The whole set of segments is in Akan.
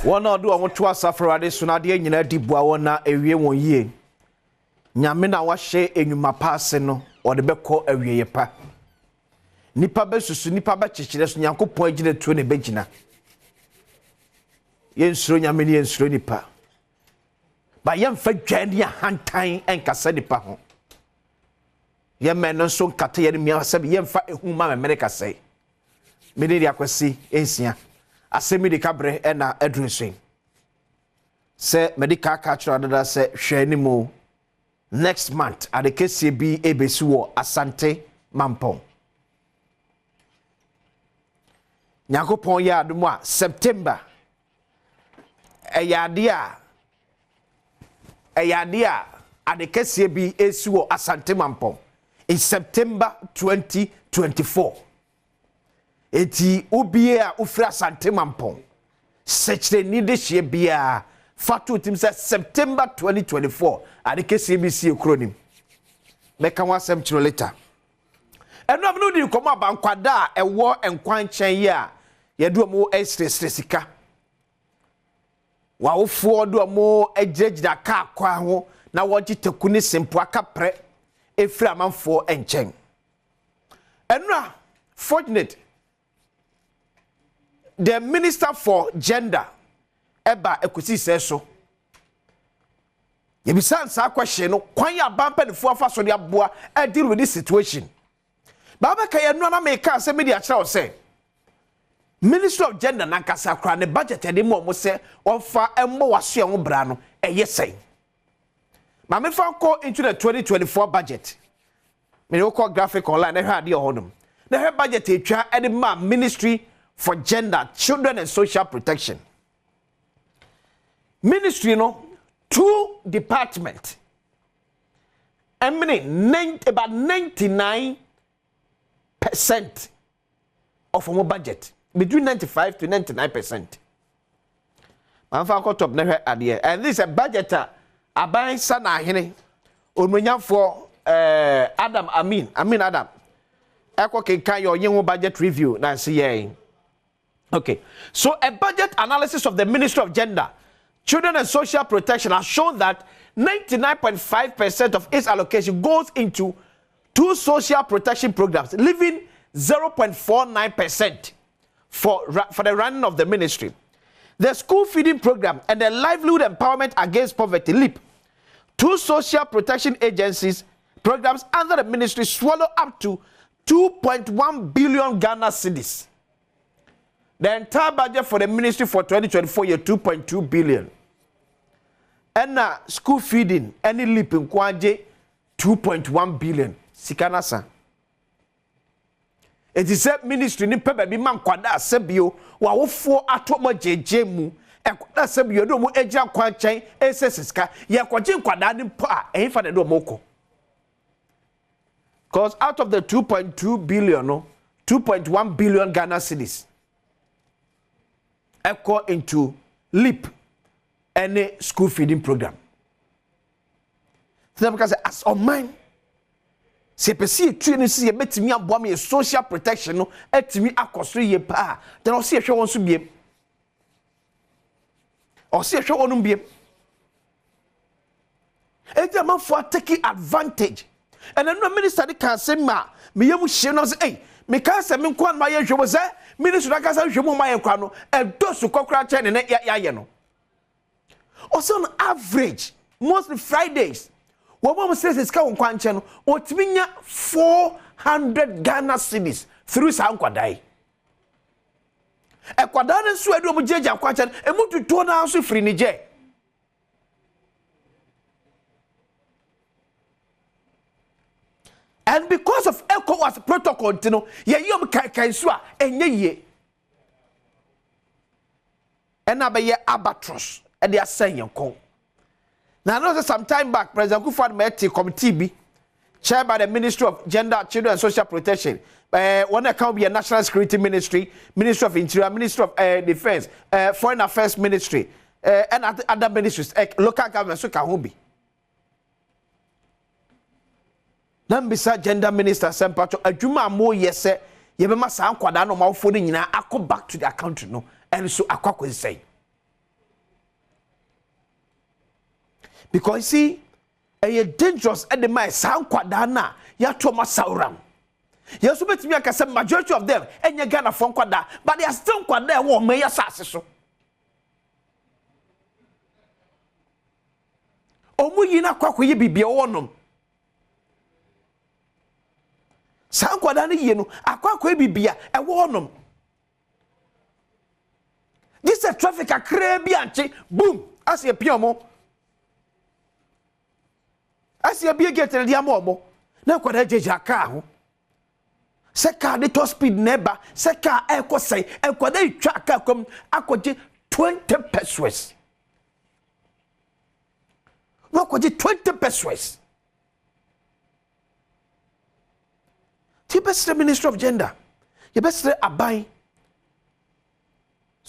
One or do I want to suffer this one idea in a deep wawana a year 1 year. Nyamina was share in my passing or the beko a year pa. Nipa besu nipa bachiches nyanko point in the 20 begina. Yen sro nyamini yen sro nipa. Ba yem fa dwane hand time and kasa nipa ho. Yem men so kata yen mi asem yem fa ehu ma America say. Me dey akwasi ensia. Asem di kabre e na adrunsen. Se medical culture dada se hwe ni mo next month at the KCB ebesi wo Asante Mampong. Nyakopon ya adom a September eyade a adekese bi esi wo Asante Mampong in September 2024. Eti ubie a ufra Asante Mampong sechre ni de hye bia fatu tim se September 2024 adekese bi si ekronim meka wasem chiro later eno amno di komo abankwada ewo enkwan chen ye a yedu mo sika wa wofo do mo agiragida ka akwa ho na wogi tekuni simpo aka pre efra manfo enchen enra fortunate the minister for gender eba ekusi seso yebisan sa question no kwan ya bampanifo afa so de aboa deal with this situation baba kaya no na make say media kira say Ministry of Gender na kasa kra ne budget de mo se onfa emmo waso en bra no yesen ma me fa ko into the 2024 budget me go call graphic online na hwa de honum na her budget etwa e ma Ministry for Gender, Children and Social Protection ministry no 2 department about 99% of our budget, between 95 to 99%. Man fa top na adie. And this is a budget aban sana hene onwanya for Adam Amin Adam. Eko kenkan your yen budget review na say. Okay. So a budget analysis of the Ministry of Gender, Children and Social Protection has shown that 99.5% of its allocation goes into 2 social protection programs, leaving 0.49% for the running of the ministry. The school feeding program and the livelihood empowerment against poverty, LEAP, 2 social protection agencies programs under the ministry swallow up to 2.1 billion Ghana cedis. The entire budget for the ministry for 2024 is 2.2 billion. And school feeding, any LEAP in Kwaje, 2.1 billion. Sikanasa. It is a ministry ni pebe bi man kwada asebio wa wofo atomo jejemu e kwada asebio do mu eja kwanchan esesiska ye kwaje kwada ni po a enfa de do moko because out of the 2.2 billion no 2.1 billion Ghana cedis echo into LEAP any school feeding program so because as on mine se pesi training se betimi aboa me social protection no etimi akoso ye pa then o se hwe won so biem o se hwe wonum biem eja man for taking advantage and then no minister dey can say ma me yemu hye no say eh me can say me kwan ma ye hwe bo say minister ka say hwe mo ma ye kwa no e do su kokra che ne ya ye no also on average mostly Fridays Wama says it's come on channel, or Timinya 400 Ghana cedis through Sankwadai. A quadrant sweater of Jaja Quachan, and moved to 2 hours of free Niger. And because of ECOWAS protocol, you can swear, and ye. And I be albatross, and they are saying, now, I know some time back, President Kufuor met a committee chaired by the Ministry of Gender, Children and Social Protection. One account be a National Security Ministry, Ministry of Interior, Ministry of Defense, Foreign Affairs Ministry, and other ministries, local government, so can be. Then beside Gender Minister Asem Pacho, a Juma mo yese, ye be masa ankwada no ma fo ni nyina akọ back to their country no, and so akwa say. because see a dangerous at the my sound kwadana ya trauma sauram. Yes, bet me aka say majority of them enye Ghana for kwada, but they are still kwada wo me yasase so. Omu yina kwakoye bibia wonom. Sound kwada ne ye no akwakoye bibia e wonom. This is a traffic a crabby and boom. As a piomo. As a big get the amomo. Now, what I judge car. Seka the top speed neighbor. Seka echo say, and what they track come, I could 20 pesos. What could 20 pesos? The best Minister of Gender. You best abide.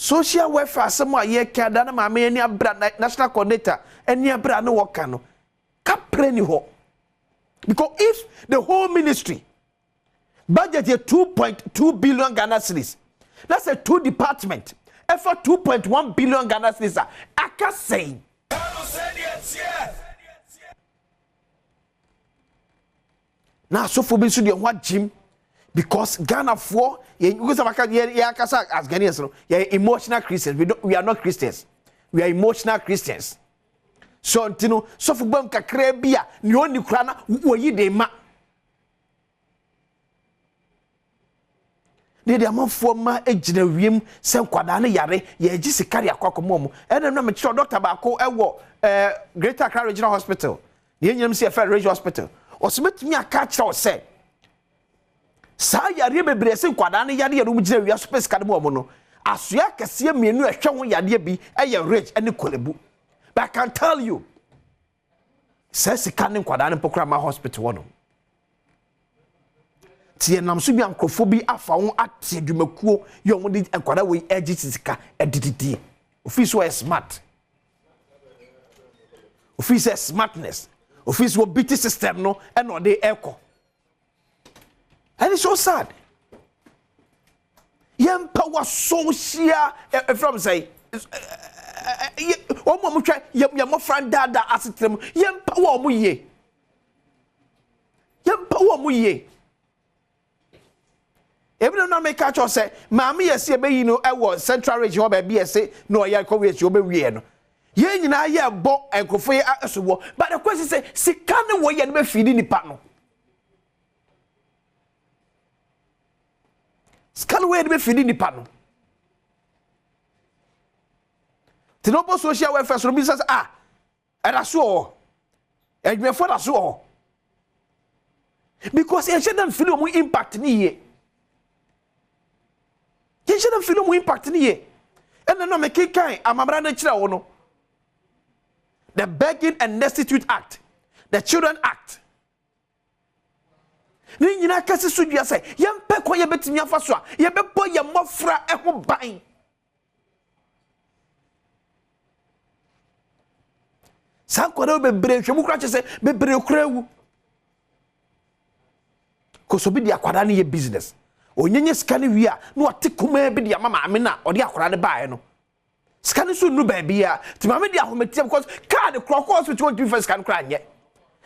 Social welfare somewhere ye kada na mama eni abra national coordinator eni abra no work no kapre ni ho, because if the whole ministry budget is 2.2 billion Ghana cedis, that's a 2 department effort 2.1 billion Ghana cedis. I can say now so for be so the what gym. Because Ghana for because as Ghanaians, no, emotional Christians. We are not Christians. We are emotional Christians. So you so for bam kakra bia ni oni kra na wo yi de ma. De amanfo ma ejina wiem se nkwada na yare ye agi sikari akwakomo mo. E na me kiro doctor ba ko ewo Greater Accra Regional Hospital. Ye nyam se Federal Regional Hospital. Osmetumi aka kira o se sa yare bebre se nkwada na yare yare mugina wi aso pesika de mo no asoya kese mienu ehwe ho yare bi eye rich ene kolebu. But I can tell you say sika ne nkwada ne pokra ma hospital wono tie nam so bi ankrofo bi afa ho atie dwumakuo ye omo di nkwada we egi sika edididi office was smart, office smartness, office wo BT system no e no dey echo. And it's so sad. Yam power social from say one more try yam friend dada asitrem yam power mu ye. Yam power mu ye. Even no make catch or say mama yes be you know I was central region be be say no ya ko we you be we no. Ye nyina ye bo enkofo ye asowo but the question say sika ne wo ye no be feed nipa no. Scan where be feeding the panel. Tinopo social welfare so be says and I saw and me for so because you shouldn't feel more impact ni ye. You shouldn't feel more impact ni ye. And no me kai amamra na kira wo no. The Begging and Destitute Act, the Children Act. Ni nyina kase so dua say yempe ko ye betimi afa so a ye bebo ye mofra eho ban sankwara bebre hwemu kra che say bebre kra wu ko so bi dia kwada ne ye business onyenye sika ne wi a na ote kuma bi dia mama ame na ode akwara ne baaye no sika ne so nu ba bia ti mama dia hometia because card krokos which won't do for sika kra anye.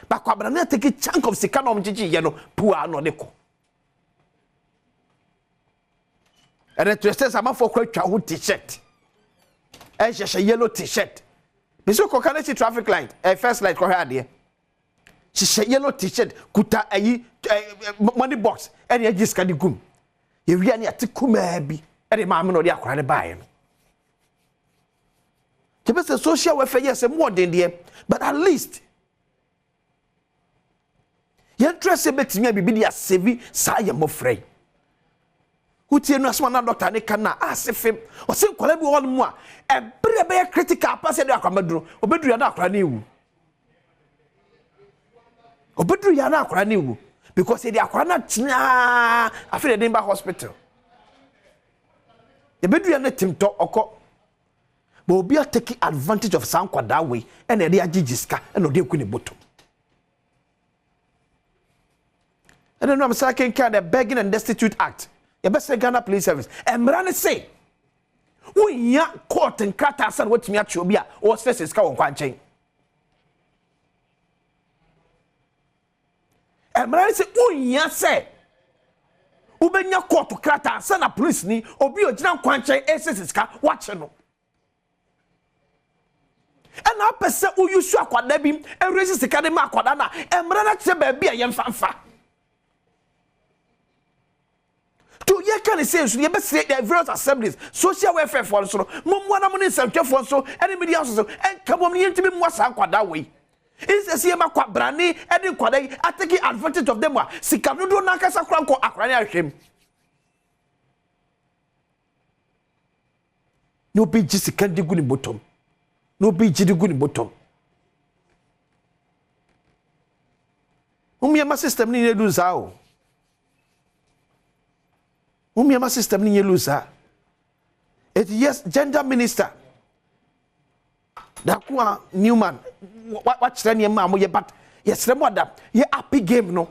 But Kwabra take a chunk of Sikanum Gigi, poor no deco. And it says I'm for quite a t-shirt. And just a yellow t-shirt. Miss Cocanesi traffic light, a first light for her dear. She's a yellow t-shirt, kuta a money box, and a just candy goom. You really at the kumabi, and a mamma or the aquarium by him. The social welfare, yes, and more than dear, but at least. Yen trust bet me be dia sevi sa ye mofrey utie no asma na doctor ne kana asefem o se kwala bi won mu a ebre be critical pass de akwamaduro obeduru ya na akwara na ewu obeduru ya na akwara na ewu because de akwara na tia afere de mba hospital obeduru ya na timto okọ but obi a take advantage of some kwada way and e de agigiska and ode ku ne bottom. And then I'm saying the Begging and Destitute Act. You best say Ghana Police Service. And Miranda say, we ya court and cut us and what me at Chobia or first is cow on chain. Emra say unya say ubenya court krata say na police ni obi ogina kwanche esesiska watch no. And na pese uyusu akwada bi eresi sika de ma akwada na emra na che ba bia yemfanfa. To ye can say so ye be say the various assemblies social welfare for so momwa na mo ni nsantwe for so any media so and kabom ni ntimi mo sa akwada we. Is a CM Quabrani, and Quade, I take advantage of them. Sikamudo Nakasa Cranko Akrania him. No be just candy good in bottom. No be jiddy good in bottom. My system need lose out. My system need lose out. It yes, gender minister. Dakwa Newman. What training mamma ye but yes remoda ye happy game no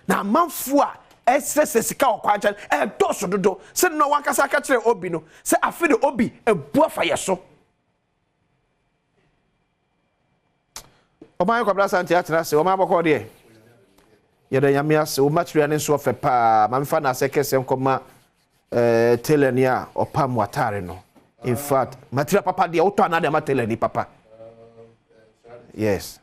na manfo a sika okwancha e doso dodo se no wakasa ka kire obi no se afi de obi ebu afa ye so o man ko bra santi atena se o man boko de ye da nyame ase o material ne so fe pa mamfa na se kese nkoma telenia opam watare no in fact material papa de auto anade mateleni papa. Yes.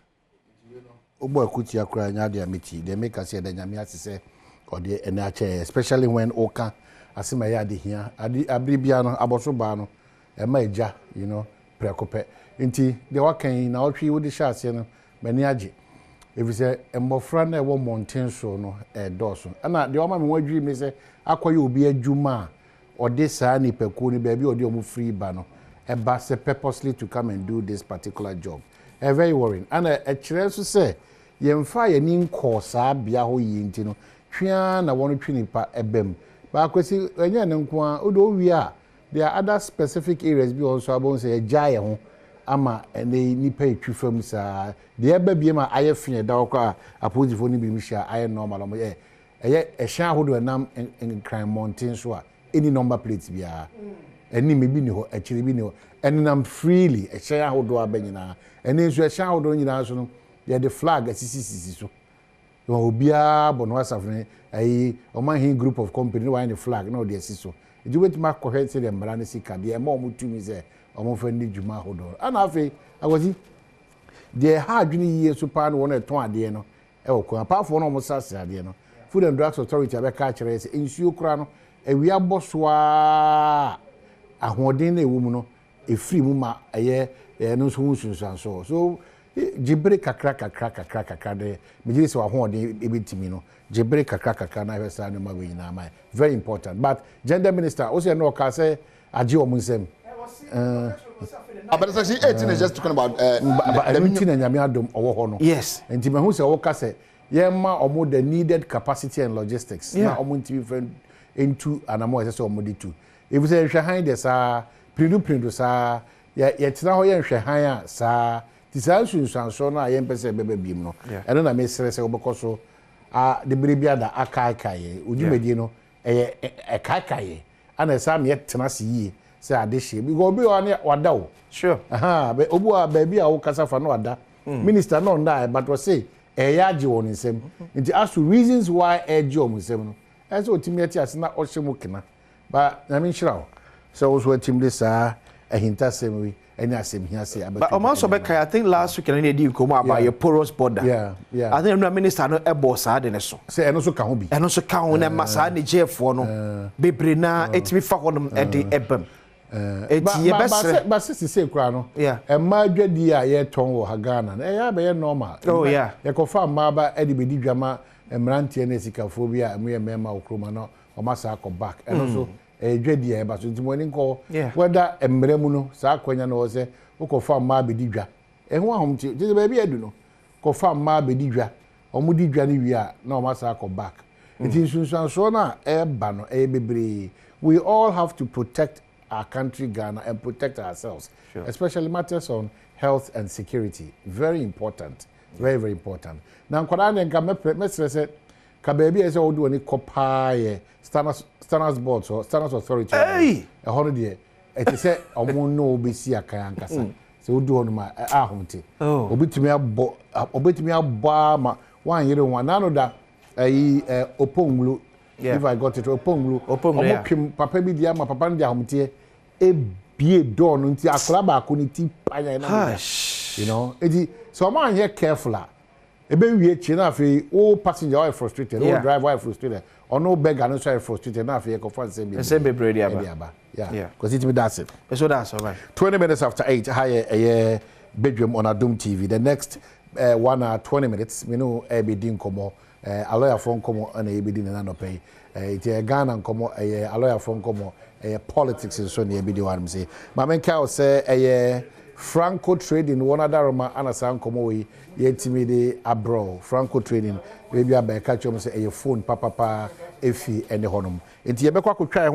Obo akuti akura nya de amiti they make us say the nyame asese or the enache especially when oka asema ya de hia abribia no aboso ba no e ma eja you know prekope nti de wakan na otwi wo de shase no mani age if you say embofra na e wo mountain so no e doso ana de o ma me wadwi me say akoye obi adwuma or this ni peku ni baby or the omu free ba no e ba say purposely to come and do this particular job. Very worrying. And a chance say, Yemfa ye nin kosa bia ho yinti no. Twa na wonu twini pa ebem. Ba kwesi enye nkwa odo wi there are other specific areas bi also abon say jaye ho ama ene nipa etwifam sa. De eba bia ma aye fie da okwa aposifo ni bi mi sha aye normal omo ye. Eye ehyan hodo nam in crime mountain so a any number plates bia. Eni me bi ni ho akiri bi ni ho. Enam freely ehyan hodo abanyina. And then you shall do in the they the flag as so. You will be a bonwasafne a man group of company why the flag no the so. You went to mark correct say them branisi can be a more to me say or more friendly Juma Hodo. And I was it. They had years to pan one at 2 adieno. Apart from almost adieno. Food and Drugs Authority have a catcher in Sucrano, and we are bosswa a hodine woman, a free muma a year. No so jibre kakra de me so ho de ebetimi no jibre kakra na hwesa no ma we na mai very important but gender minister also no ka say age omunsem but it's actually 18 is just talking about the meeting and nyame adom owo ho no Yes. enti me hu say wo ka say ye ma omo the needed capacity and logistics na omo nti friend into anamo ese so omo di tu if say hwehan de sa prindu sa ye tena ho ye hwehan a sa tisansunsanso na ye mpese bebe biem no eno na me sere se obokoso de bribia da akaikaye ujumedi no akaikaye ana sa me tena se yi se ade hye bi go bi one wada wo Sure. be obu a ba bi a wo kasa fa no wada minister no nda but we say ya age won nsem nti as to reasons why age won nsem no enso otimi ati ase na o hye mu kena ba na me nhyira wo so wo so atim de sa ahinta semwi any Asem here say but also I think last week and did come about your porous border. Yeah. I think the minister no e boss ade ne so. Say eno so ka ho bi. Eno so ka ho na masa ne jefo no. Bebre na etimi fa honom e de ebam. Eti ye besre. Ba say kura no. Yeah. E ma dwadi a ye ton wo Ghana. E ya be ye normal. Oh yeah. Ye ko fa ma ba e de bedi dwama emrantie na sikafo bi a emu ye mema okroma no o masa akọ back. Eno so dwadi e ba so ntimoni nko whether emremu no sa akwanya no se ukofa ma bedi dwa ehu ahomti je ba bi adu no kofa ma bedi dwa omudi dwa ni wi a na o masa akọ back it is so na e ba no e bebre we all have to protect our country Ghana and protect ourselves especially matters on health and security very important very important na nkwada na nka mesre se ka ba bi e se odu oni kopaye standards board so standards authority hey e hono de e say omo no obesi akan ankasa se odu hono ma ahomte obetumi abo ma wan yire wan na no da Oponglu. Yeah. If I got it, Oponglu. Yeah. Papa bi dia ma papa ndi ahomte bie door no nti akora ba ko ni ti panya na. You know, so man here careful. Ebe wie chi na afi o passenger are frustrated, o driver are frustrated. Or no beggar no so frustrated na afi e ko fan same be ready aba. Yeah. Because it me that's it. So that's all right. 20 minutes after 8 higher Badwam on Adom TV. The next 1 hour 20 minutes, we know be din komo a lawyer phone komo and a be din and pay. It's a Ghana komo a lawyer phone komo politics in so near be the one say. Mamen Cow say a Franco trading one other Roma anasan komo yet me de abro Franco trading maybe I catch you say a phone papa efi and the honum. It's a